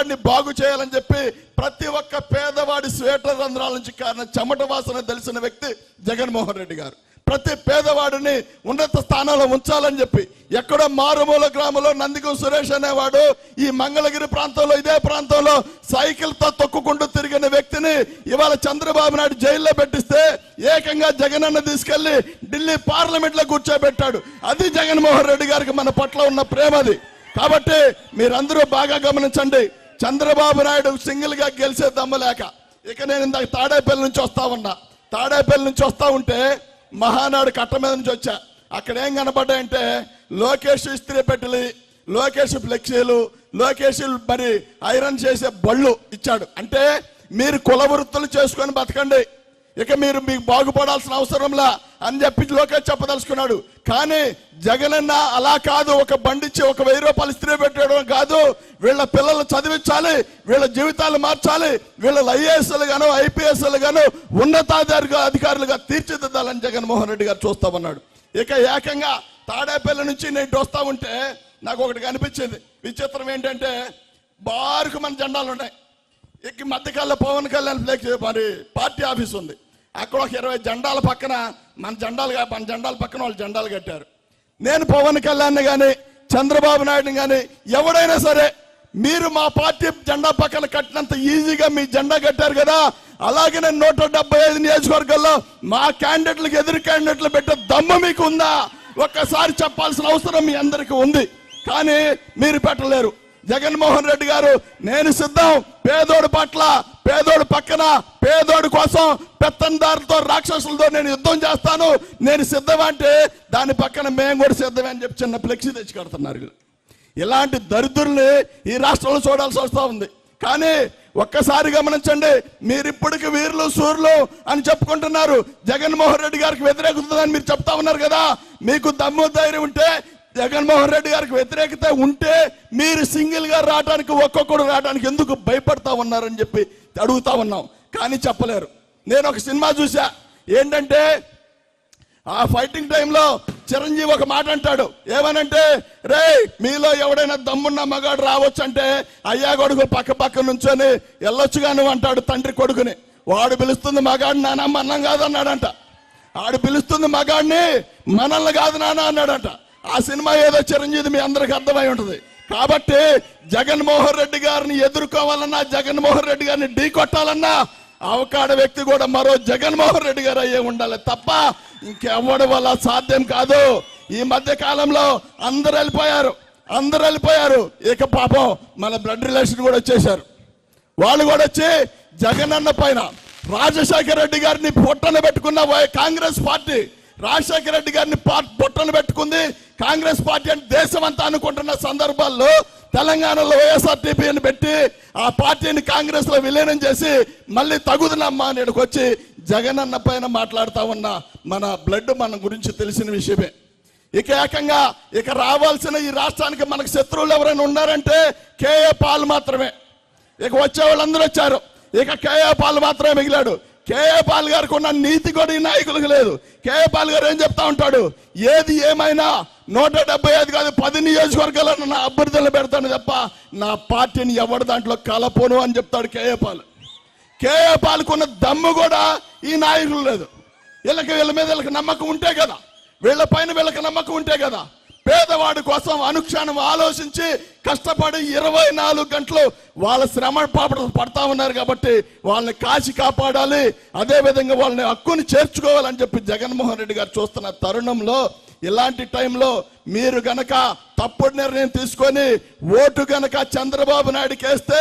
పేదవాడిని బాగు చేయాలని చెప్పి ప్రతి ఒక్క పేదవాడి స్వేటర్ రంధ్రాల నుంచి కారణం చెమట వాసన తెలిసిన వ్యక్తి జగన్మోహన్ రెడ్డి గారు. ప్రతి పేదవాడిని ఉన్నత స్థానంలో ఉంచాలని చెప్పి ఎక్కడో మారుమూల గ్రామంలో నందిగం సురేష్ అనేవాడు ఈ మంగళగిరి ప్రాంతంలో ఇదే ప్రాంతంలో సైకిల్తో తొక్కుకుంటూ తిరిగిన వ్యక్తిని ఇవాళ చంద్రబాబు నాయుడు జైల్లో పెట్టిస్తే ఏకంగా జగనన్న తీసుకెళ్లి ఢిల్లీ పార్లమెంట్ లో కూర్చోబెట్టాడు. అది జగన్మోహన్ రెడ్డి గారికి మన పట్ల ఉన్న ప్రేమది. కాబట్టి మీరందరూ బాగా గమనించండి. చంద్రబాబు నాయుడు సింగిల్ గా గెలిచే దమ్ము లేక ఇక నేను ఇందాక తాడేపల్లి నుంచి వస్తా ఉంటే మహానాడు కట్ట మీద నుంచి వచ్చా. అక్కడ ఏం కనబడ్డాయంటే లోకేష్ ఇస్త్రీ పెట్టెలు, లోకేష్ ఫ్లెక్సీలు, లోకేష్ మరి ఐరన్ చేసే బళ్ళు ఇచ్చాడు. అంటే మీరు కుల వృత్తులు చేసుకొని బతకండి, ఇక మీకు బాగుపడాల్సిన అవసరంలా అని చెప్పి లోకేష్ చెప్పదలుచుకున్నాడు. కానీ జగనన్న అలా కాదు. ఒక బండిచ్చి 1000 రూపాయలు ఇస్త్రీ పెట్టడం కాదు, వీళ్ళ పిల్లలు చదివించాలి, వీళ్ళ జీవితాలు మార్చాలి, వీళ్ళ ఐఏఎస్లు గాను ఐపీఎస్లు గాను ఉన్నతాధికారులుగా తీర్చిదిద్దాలని జగన్మోహన్ రెడ్డి గారు చూస్తా ఉన్నాడు. ఇక ఏకంగా తాడేపల్లి నుంచి నేను వస్తా ఉంటే నాకు ఒకటి కనిపించింది. విచిత్రం ఏంటంటే బారుకు మన జెండాలు ఉన్నాయి. ఇక మధ్యకాలంలో పవన్ కళ్యాణ్ మరి పార్టీ ఆఫీస్ ఉంది. అక్కడ ఒక 20 జెండాల పక్కన మన జెండాల పక్కన వాళ్ళు జెండాలు కట్టారు. నేను పవన్ కళ్యాణ్ కానీ చంద్రబాబు నాయుడు కానీ ఎవడైనా సరే మీరు మా పార్టీ జెండా పక్కన కట్టినంత ఈజీగా మీ జెండా కట్టారు కదా, అలాగే నేను 175 నియోజకవర్గాల్లో మా క్యాండిడేట్లకు ఎదురు క్యాండిడేట్లు పెట్టే దమ్ము మీకు ఉందా? ఒక్కసారి చెప్పాల్సిన అవసరం మీ అందరికీ ఉంది. కానీ మీరు పెట్టలేరు. జగన్మోహన్ రెడ్డి గారు నేను సిద్ధం, పేదోడు పట్ల, పేదోడు పక్కన, పేదోడు కోసం పెత్తందారులతో రాక్షసులతో నేను యుద్ధం చేస్తాను, నేను సిద్ధమంటే దాని పక్కన మేము కూడా సిద్ధమే అని చెప్పి చిన్న ఫ్లెక్సీ తెచ్చి కడుతున్నారు. ఇలాంటి దరిద్రుల్ని ఈ రాష్ట్రంలో చూడాల్సి వస్తూ ఉంది. కానీ ఒక్కసారి గమనించండి, మీరు ఇప్పటికి వీరులు సూర్యులు అని చెప్పుకుంటున్నారు. జగన్మోహన్ రెడ్డి గారికి వ్యతిరేకత మీరు చెప్తా ఉన్నారు కదా. మీకు దమ్ము ధైర్యం ఉంటే, జగన్మోహన్ రెడ్డి గారికి వ్యతిరేకత ఉంటే మీరు సింగిల్ గా రావడానికి, ఒక్కొక్కడు రావడానికి ఎందుకు భయపడతా ఉన్నారని చెప్పి అడుగుతా ఉన్నాం. కానీ చెప్పలేరు. నేను ఒక సినిమా చూసా. ఏంటంటే ఆ ఫైటింగ్ టైంలో చిరంజీవి ఒక మాట అంటాడు. ఏమనంటే, రే మీలో ఎవడైనా దమ్మున్న మగాడు రావచ్చు అంటే అయ్యా కొడుకు పక్క నుంచొని వెళ్ళొచ్చుగా నువ్వు అంటాడు తండ్రి కొడుకుని. వాడు పిలుస్తుంది మగాడు నాన్న మన్నం కాదన్నాడంట. ఆడు పిలుస్తుంది మగాడిని మనల్ని కాదు నాన్న అన్నాడంట. ఆ సినిమా ఏదో చిరంజీవి మీ అందరికి అర్థమై ఉంటుంది. కాబట్టి జగన్మోహన్ రెడ్డి గారిని ఎదుర్కోవాలన్నా, జగన్మోహన్ రెడ్డి గారిని ఢీ కొట్టాలన్నా అవకాడ వ్యక్తి కూడా మరో జగన్మోహన్ రెడ్డి గారు అయ్యే ఉండాలి తప్ప ఇంకెవ్వడం వల్ల సాధ్యం కాదు. ఈ మధ్య కాలంలో అందరు వెళ్ళిపోయారు. ఇక పాపం మన బ్లడ్ రిలేషన్ కూడా వచ్చేసారు. వాళ్ళు కూడా వచ్చి జగనన్న పైన రాజశేఖర రెడ్డి గారిని పొట్టన పెట్టుకున్న కాంగ్రెస్ పార్టీ, రాజశేఖర రెడ్డి గారిని పొట్టను పెట్టుకుంది కాంగ్రెస్ పార్టీ అని దేశం అంతా అనుకుంటున్న సందర్భాల్లో తెలంగాణలో వైఎస్ఆర్టీపీని పెట్టి ఆ పార్టీని కాంగ్రెస్ లో విలీనం చేసి మళ్ళీ తగుదనమ్మా అని వచ్చి జగనన్న పైన మాట్లాడుతా ఉన్న మన బ్లడ్ మన గురించి తెలిసిన విషయమే. ఇక ఏకంగా ఇక రావాల్సిన ఈ రాష్ట్రానికి మనకు శత్రువులు ఎవరైనా ఉన్నారంటే కేఏ పాల్ మాత్రమే. ఇక వచ్చే వాళ్ళందరూ వచ్చారు. ఇక కేఏ పాల్ మాత్రమే మిగిలాడు. కేఏ పాల్ గారికి ఉన్న నీతి కూడా ఈ నాయకులకు లేదు. కేఏ పాల్ గారు ఏం చెప్తా ఉంటాడు, ఏది ఏమైనా 175 కాదు 10 నియోజకవర్గాలను నా అభ్యర్థులను పెడతాను తప్ప నా పార్టీని ఎవరి దాంట్లో కలపోను అని చెప్తాడు కేఏ పాల్. కేఏ పాల్కున్న దమ్ము కూడా ఈ నాయకులు లేదు. వీళ్ళ మీద వీళ్ళకి నమ్మకం ఉంటే కదా, వీళ్ళ పైన వీళ్ళకి నమ్మకం ఉంటే కదా పేదవాడి కోసం అనుక్షణం ఆలోచించి కష్టపడి 24 గంటలు వాళ్ళ శ్రమ పడతా ఉన్నారు. కాబట్టి వాళ్ళని కాచి కాపాడాలి, అదేవిధంగా వాళ్ళని హక్కుని చేర్చుకోవాలని చెప్పి జగన్మోహన్ రెడ్డి గారు చూస్తున్న తరుణంలో ఇలాంటి టైంలో మీరు గనక తప్పుడు నిర్ణయం తీసుకొని ఓటు గనక చంద్రబాబు నాయుడుకి వేస్తే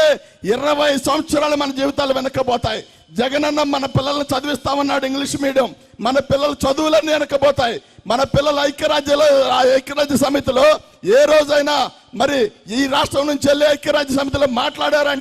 20 సంవత్సరాలు మన జీవితాలు వెనక్కపోతాయి. జగనన్న మన పిల్లల్ని చదివిస్తామన్నాడు ఇంగ్లీష్ మీడియం, మన పిల్లల చదువులన్నీ వెనక్కపోతాయి. మన పిల్లల ఐక్యరాజ్య సమితిలో ఏ రోజైనా మరి ఈ రాష్ట్రం నుంచి వెళ్ళి ఐక్యరాజ్య సమితిలో మాట్లాడారంటే